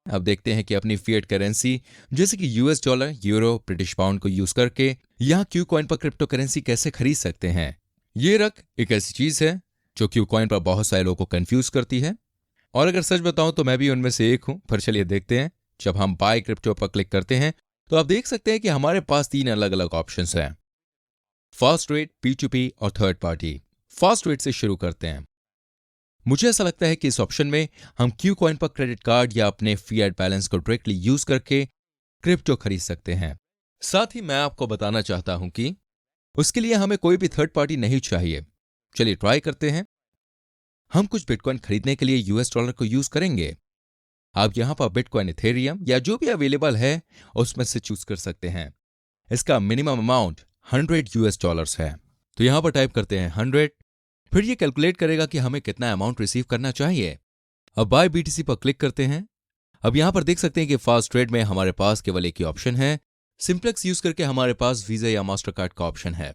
अब देखते हैं कि अपनी फिएट करेंसी जैसे कि US dollar, euro, British pound को यूज करके यहाँ क्यू कॉइन पर क्रिप्टो करेंसी कैसे खरीद सकते हैं। ये रक एक ऐसी चीज है जो क्यू कॉइन पर बहुत सारे लोगों को कंफ्यूज करती है, और अगर सच बताऊं तो मैं भी उनमें से एक हूं। पर चलिए देखते हैं। जब हम बाय क्रिप्टो पर क्लिक करते हैं तो आप देख सकते हैं कि हमारे पास 3 अलग अलग ऑप्शंस हैं: फास्ट रेट, P2P और थर्ड पार्टी। फास्ट रेट से शुरू करते हैं। मुझे ऐसा लगता है कि इस ऑप्शन में हम क्यू कॉइन पर क्रेडिट कार्ड या अपने फिएट बैलेंस को डायरेक्टली यूज करके क्रिप्टो खरीद सकते हैं। साथ ही मैं आपको बताना चाहता हूं कि उसके लिए हमें कोई भी थर्ड पार्टी नहीं चाहिए। चलिए ट्राई करते हैं। हम कुछ बिटकॉइन खरीदने के लिए यूएस डॉलर को यूज करेंगे। आप यहां पर बिटकॉइन, इथेरियम या जो भी अवेलेबल है उसमें से चूज कर सकते हैं। इसका मिनिमम अमाउंट $100 है। तो यहां पर टाइप करते हैं 100, फिर ये कैलकुलेट करेगा कि हमें कितना अमाउंट रिसीव करना चाहिए। अब बाय बीटीसी पर क्लिक करते हैं। अब यहां पर देख सकते हैं कि फास्ट ट्रेड में हमारे पास केवल एक ही ऑप्शन है। सिंप्लेक्स यूज करके हमारे पास वीजा या मास्टर कार्ड का ऑप्शन है।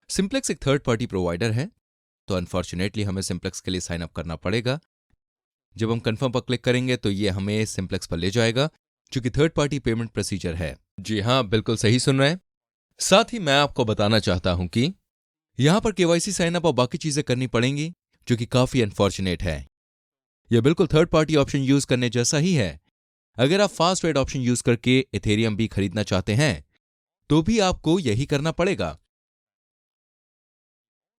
सिंप्लेक्स एक थर्ड पार्टी प्रोवाइडर है, तो अनफॉर्चुनेटली हमें सिंप्लेक्स के लिए साइन अप करना पड़ेगा। जब हम कंफर्म पर क्लिक करेंगे तो ये हमें सिंप्लेक्स पर ले जाएगा, जो कि थर्ड पार्टी पेमेंट प्रोसीजर है। जी हाँ, बिल्कुल सही सुन रहे हैं। साथ ही मैं आपको बताना चाहता हूं कि यहां पर केवाईसी साइन अप और बाकी चीजें करनी पड़ेंगी, जो कि काफी अनफॉर्चुनेट है। यह बिल्कुल थर्ड पार्टी ऑप्शन यूज करने जैसा ही है। अगर आप फास्ट रेट ऑप्शन यूज करके इथेरियम भी खरीदना चाहते हैं तो भी आपको यही करना पड़ेगा।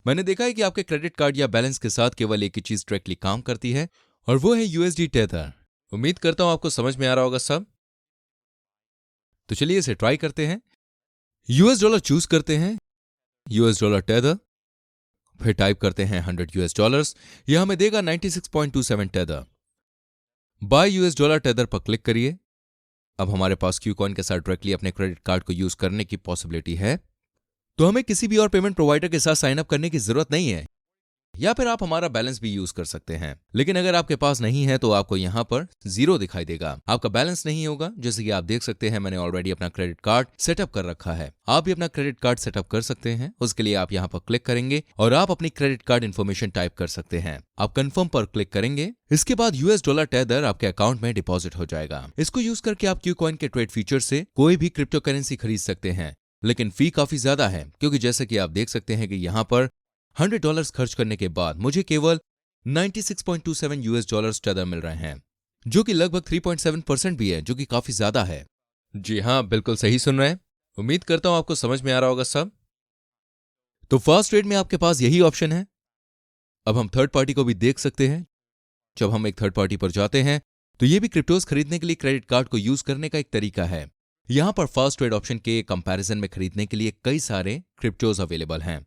मैंने देखा है कि आपके क्रेडिट कार्ड या बैलेंस के साथ केवल एक ही चीज डायरेक्टली काम करती है, और वो है यूएसडी टेथर। उम्मीद करता हूं आपको समझ में आ रहा होगा सब। तो चलिए इसे ट्राई करते हैं। यूएस डॉलर चूज करते हैं, यूएस डॉलर टेथर, फिर टाइप करते हैं $100। यह हमें देगा 96.27 tether. Bye US dollar tether पर क्लिक करिए। अब हमारे पास क्यू कॉइन के साथ डायरेक्टली अपने क्रेडिट कार्ड को यूज करने की पॉसिबिलिटी है, तो हमें किसी भी और पेमेंट प्रोवाइडर के साथ साइन अप करने की जरूरत नहीं है, या फिर आप हमारा बैलेंस भी यूज कर सकते हैं। लेकिन अगर आपके पास नहीं है तो आपको यहां पर 0 दिखाई देगा, आपका बैलेंस नहीं होगा। जैसे कि आप देख सकते हैं मैंने ऑलरेडी अपना क्रेडिट कार्ड सेटअप कर रखा है। आप भी अपना क्रेडिट कार्ड सेटअप कर सकते हैं। उसके लिए आप यहां पर क्लिक करेंगे और आप अपनी क्रेडिट कार्ड इन्फॉर्मेशन टाइप कर सकते हैं। आप कंफर्म पर क्लिक करेंगे। इसके बाद यूएस डॉलर टेथर आपके अकाउंट में डिपॉजिट हो जाएगा। इसको यूज करके आप क्यू कॉइन के ट्रेड फीचर से कोई भी क्रिप्टो करेंसी खरीद सकते हैं, लेकिन फी काफी ज्यादा है, क्योंकि जैसे कि आप देख सकते हैं कि यहां पर $100 खर्च करने के बाद मुझे केवल 96.27 यूएस डॉलर्स टेथर मिल रहे हैं, जो कि लगभग 3.7% भी है, जो कि काफी ज्यादा है। जी हाँ, बिल्कुल सही सुन रहे हैं। उम्मीद करता हूं आपको समझ में आ रहा होगा सब। तो फास्ट ट्रेड में आपके पास यही ऑप्शन है। अब हम थर्ड पार्टी को भी देख सकते हैं। जब हम एक थर्ड पार्टी पर जाते हैं तो ये भी क्रिप्टोज खरीदने के लिए क्रेडिट कार्ड को यूज करने का एक तरीका है। यहां पर फास्ट ट्रेड ऑप्शन के कंपैरिजन में खरीदने के लिए कई सारे क्रिप्टोज अवेलेबल हैं।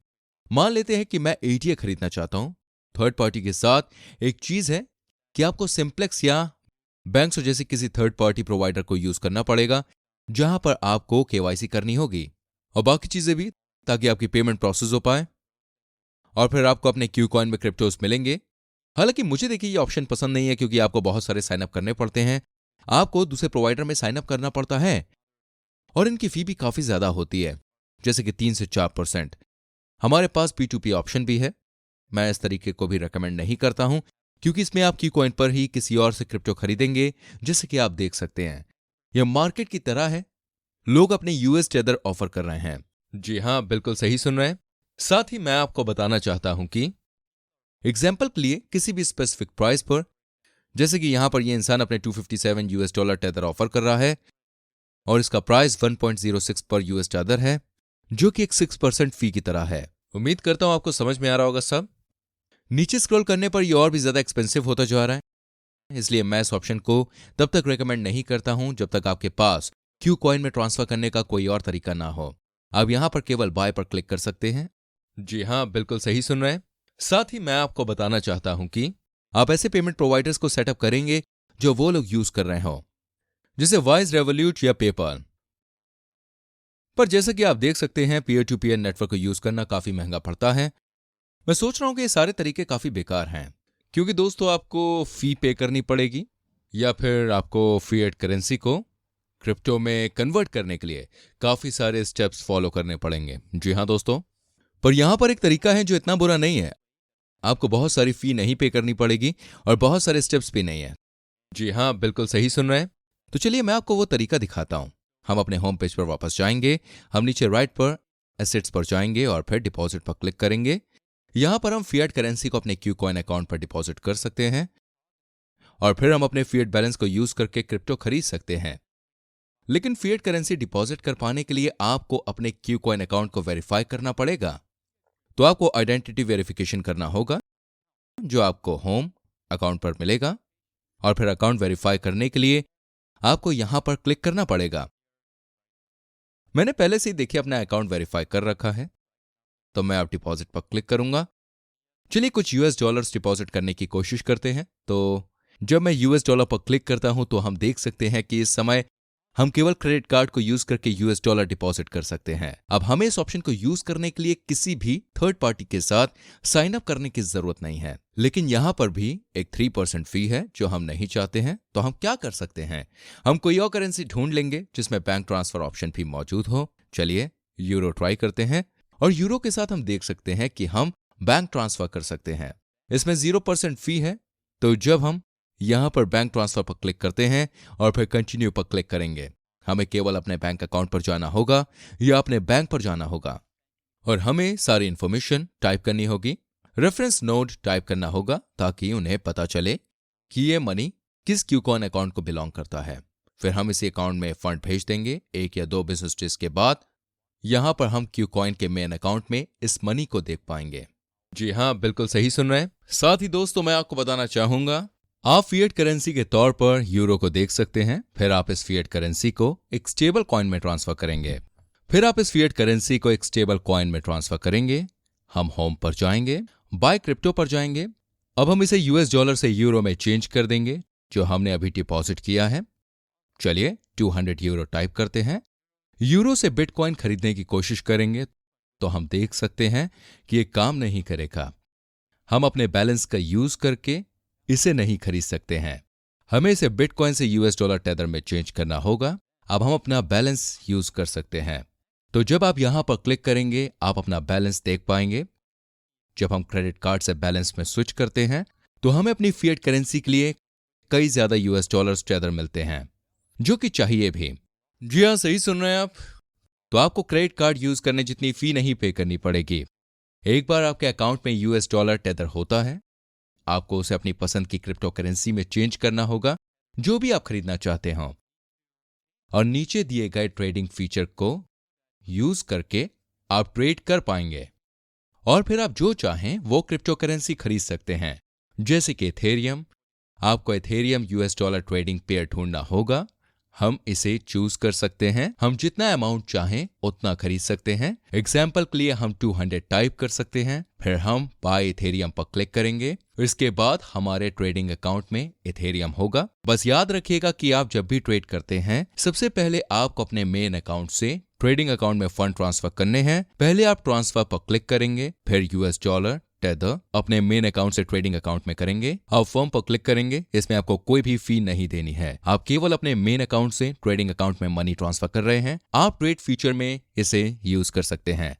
मान लेते हैं कि मैं एटीए खरीदना चाहता हूं। थर्ड पार्टी के साथ एक चीज है कि आपको सिंप्लेक्स या बैंक्स जैसे किसी थर्ड पार्टी प्रोवाइडर को यूज करना पड़ेगा, जहां पर आपको केवाईसी करनी होगी और बाकी चीजें भी, ताकि आपकी पेमेंट प्रोसेस हो पाए और फिर आपको अपने क्यू कॉइन में क्रिप्टोज मिलेंगे। हालांकि मुझे देखिए ये ऑप्शन पसंद नहीं है, क्योंकि आपको बहुत सारे साइनअप करने पड़ते हैं, आपको दूसरे प्रोवाइडर में साइनअप करना पड़ता है और इनकी फी भी काफी ज्यादा होती है, जैसे कि 3 से 4%। हमारे पास P2P ऑप्शन भी है। मैं इस तरीके को भी रेकमेंड नहीं करता हूं, क्योंकि इसमें आप क्यू कॉइन पर ही किसी और से क्रिप्टो खरीदेंगे। जैसे कि आप देख सकते हैं यह मार्केट की तरह है, लोग अपने यूएस टेथर ऑफर कर रहे हैं। जी हां, बिल्कुल सही सुन रहे हैं। साथ ही मैं आपको बताना चाहता हूं कि एग्जाम्पल के लिए किसी भी स्पेसिफिक प्राइस पर, जैसे कि यहां पर यह इंसान अपने $257 टेथर ऑफर कर रहा है और इसका प्राइस 1.06 पर यूएस टेथर है, जो कि एक 6% फी की तरह है। उम्मीद करता हूं आपको समझ में आ रहा होगा सब। नीचे स्क्रॉल करने पर यह और भी ज्यादा एक्सपेंसिव होता जा रहा है, इसलिए मैं इस ऑप्शन को तब तक रेकमेंड नहीं करता हूं जब तक आपके पास क्यू कॉइन में ट्रांसफर करने का कोई और तरीका ना हो। आप यहां पर केवल बाय पर क्लिक कर सकते हैं। जी हां, बिल्कुल सही सुन रहे हैं। साथ ही मैं आपको बताना चाहता हूं कि आप ऐसे पेमेंट प्रोवाइडर्स को सेटअप करेंगे जो वो लोग यूज कर रहे हो, जैसे वाइज, रेवोल्यूट या पेपाल। पर जैसा कि आप देख सकते हैं पीयर टू पीयर नेटवर्क को यूज करना काफी महंगा पड़ता है। मैं सोच रहा हूं कि ये सारे तरीके काफी बेकार हैं, क्योंकि दोस्तों आपको फी पे करनी पड़ेगी या फिर आपको फिएट करेंसी को क्रिप्टो में कन्वर्ट करने के लिए काफी सारे स्टेप्स फॉलो करने पड़ेंगे। जी हां दोस्तों, पर यहां पर एक तरीका है जो इतना बुरा नहीं है। आपको बहुत सारी फी नहीं पे करनी पड़ेगी और बहुत सारे स्टेप्स भी नहीं है। जी हां, बिल्कुल सही सुन रहे हैं। तो चलिए मैं आपको वो तरीका दिखाता हूं। हम अपने होम पेज पर वापस जाएंगे, हम नीचे राइट पर एसेट्स पर जाएंगे और फिर डिपॉजिट पर क्लिक करेंगे। यहां पर हम फिएट करेंसी को अपने क्यूकॉइन अकाउंट पर डिपॉजिट कर सकते हैं और फिर हम अपने फिएट बैलेंस को यूज करके क्रिप्टो खरीद सकते हैं। लेकिन फिएट करेंसी डिपॉजिट कर पाने के लिए आपको अपने क्यूकॉइन अकाउंट को वेरीफाई करना पड़ेगा। तो आपको आइडेंटिटी वेरिफिकेशन करना होगा, जो आपको होम अकाउंट पर मिलेगा, और फिर अकाउंट वेरीफाई करने के लिए आपको यहां पर क्लिक करना पड़ेगा। मैंने पहले से ही देखिए अपना अकाउंट वेरीफाई कर रखा है, तो मैं अब डिपॉजिट पर क्लिक करूंगा। चलिए कुछ यूएस डॉलर्स डिपॉजिट करने की कोशिश करते हैं। तो जब मैं यूएस डॉलर पर क्लिक करता हूं तो हम देख सकते हैं कि इस समय हम केवल क्रेडिट कार्ड को यूज करके यूएस डॉलर डिपॉजिट कर सकते हैं। अब हमें इस ऑप्शन को यूज करने के लिए किसी भी थर्ड पार्टी के साथ साइन अप करने की जरूरत नहीं है, लेकिन यहां पर भी एक 3% फी है जो हम नहीं चाहते हैं। तो हम क्या कर सकते हैं, हम कोई और करेंसी ढूंढ लेंगे जिसमें बैंक ट्रांसफर ऑप्शन भी मौजूद हो। चलिए यूरो ट्राई करते हैं, और यूरो के साथ हम देख सकते हैं कि हम बैंक ट्रांसफर कर सकते हैं। इसमें 0% फी है। तो जब हम यहां पर बैंक ट्रांसफर पर क्लिक करते हैं और फिर कंटिन्यू पर क्लिक करेंगे, हमें केवल अपने बैंक अकाउंट पर जाना होगा या अपने बैंक पर जाना होगा और हमें सारी इंफॉर्मेशन टाइप करनी होगी। रेफरेंस नोड टाइप करना होगा ताकि उन्हें पता चले कि ये मनी किस क्यूकॉइन अकाउंट को बिलोंग करता है। फिर हम इसी अकाउंट में फंड भेज देंगे। 1 या 2 बिजनेस डेज के बाद यहां पर हम क्यूकॉइन के मेन अकाउंट में इस मनी को देख पाएंगे। जी हां, बिल्कुल सही सुन रहे हैं। साथ ही दोस्तों मैं आपको बताना चाहूंगा, आप फिएट करेंसी के तौर पर यूरो को देख सकते हैं। फिर आप इस फिएट करेंसी को एक स्टेबल कॉइन में ट्रांसफर करेंगे। फिर आप इस फिएट करेंसी को एक स्टेबल कॉइन में ट्रांसफर करेंगे। हम होम पर जाएंगे, बाय क्रिप्टो पर जाएंगे। अब हम इसे यूएस डॉलर से यूरो में चेंज कर देंगे जो हमने अभी डिपॉजिट किया है। चलिए 200 यूरो टाइप करते हैं। यूरो से बिटकॉइन खरीदने की कोशिश करेंगे तो हम देख सकते हैं कि ये काम नहीं करेगा। हम अपने बैलेंस का यूज करके इसे नहीं खरीद सकते हैं। हमें इसे बिटकॉइन से यूएस डॉलर टेदर में चेंज करना होगा। अब हम अपना बैलेंस यूज कर सकते हैं। तो जब आप यहां पर क्लिक करेंगे आप अपना बैलेंस देख पाएंगे। जब हम क्रेडिट कार्ड से बैलेंस में स्विच करते हैं तो हमें अपनी फिएट करेंसी के लिए कई ज्यादा यूएस डॉलर्स टेदर मिलते हैं, जो कि चाहिए भी। जी हां, सही सुन रहे हैं आप। तो आपको क्रेडिट कार्ड यूज करने जितनी फी नहीं पे करनी पड़ेगी। एक बार आपके अकाउंट में यूएस डॉलर टेदर होता है, आपको उसे अपनी पसंद की क्रिप्टो करेंसी में चेंज करना होगा, जो भी आप खरीदना चाहते हो, और नीचे दिए गए ट्रेडिंग फीचर को यूज करके आप ट्रेड कर पाएंगे और फिर आप जो चाहें वो क्रिप्टो करेंसी खरीद सकते हैं। जैसे कि एथेरियम, आपको Ethereum US dollar trading pair ढूंढना होगा। हम इसे चूज कर सकते हैं। हम जितना अमाउंट चाहें उतना खरीद सकते हैं। एग्जाम्पल के लिए हम 200 टाइप कर सकते हैं। फिर हम बाय इथेरियम पर क्लिक करेंगे। इसके बाद हमारे ट्रेडिंग अकाउंट में इथेरियम होगा। बस याद रखिएगा कि आप जब भी ट्रेड करते हैं सबसे पहले आपको अपने मेन अकाउंट से ट्रेडिंग अकाउंट में फंड ट्रांसफर करने हैं। पहले आप ट्रांसफर पर क्लिक करेंगे, फिर यूएस डॉलर टेदर अपने मेन अकाउंट से ट्रेडिंग अकाउंट में करेंगे। आप फर्म पर क्लिक करेंगे। इसमें आपको कोई भी फी नहीं देनी है। आप केवल अपने मेन अकाउंट से ट्रेडिंग अकाउंट में मनी ट्रांसफर कर रहे हैं। आप ट्रेड फीचर में इसे यूज कर सकते हैं।